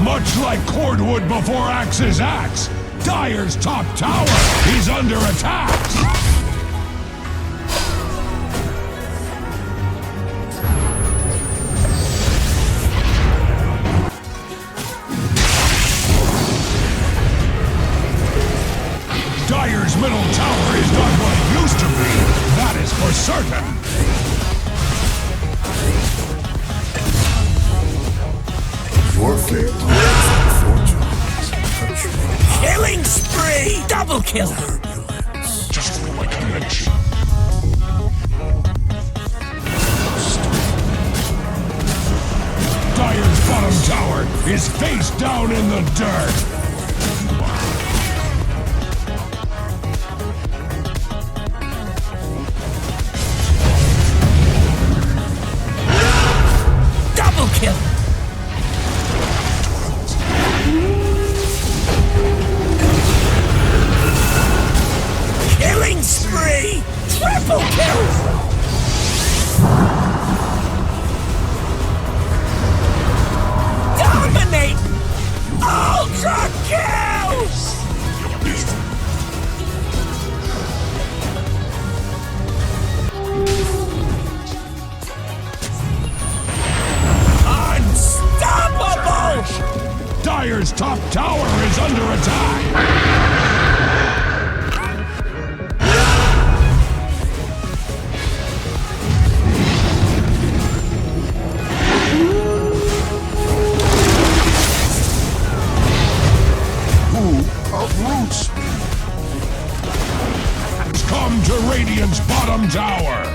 Much like cordwood before axe's axe, Dire's top tower is under attack! Dire's middle tower is not what it used to be, that is for certain! Your fate fortune. Killing spree! Double kill! Just like I mentioned. Dire's bottom tower is face down in the dirt! Double kill! Killing spree! Triple kill! Dominate! Ultra kills! Unstoppable! Dire's top tower is under attack! Uproots me. Come to Radiant's bottom tower!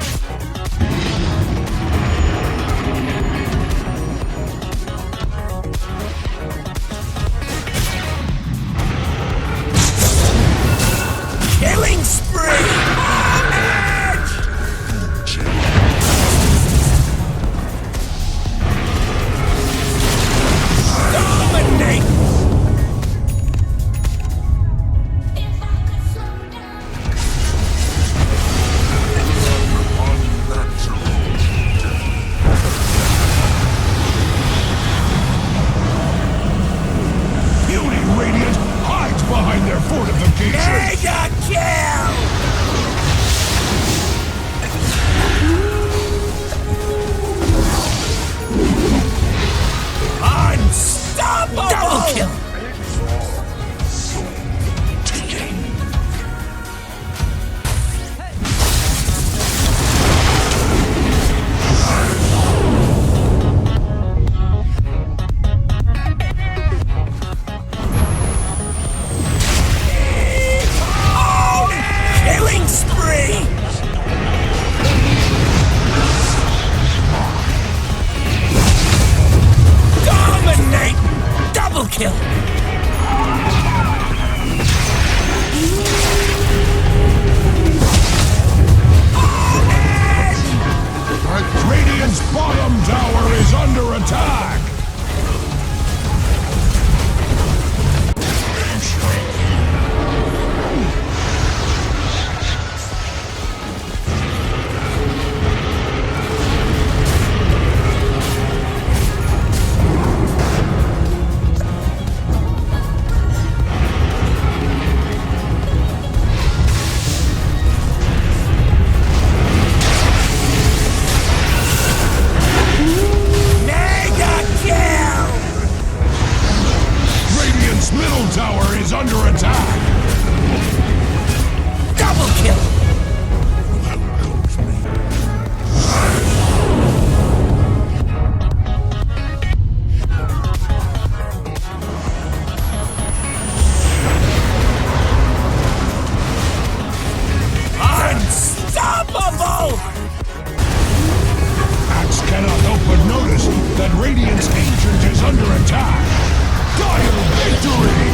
Killing spree! Dominate! Beauty Radiant hides behind their fortifications! Mega kill! Unstoppable! Double kill! Killing spree! Dominate! Double kill! Radiant's bottom tower is under attack! Mega kill! Radiant's middle tower is under attack! Double kill! Unstoppable! Axe cannot help but notice that Radiant's Ancient is under attack! Dire victory!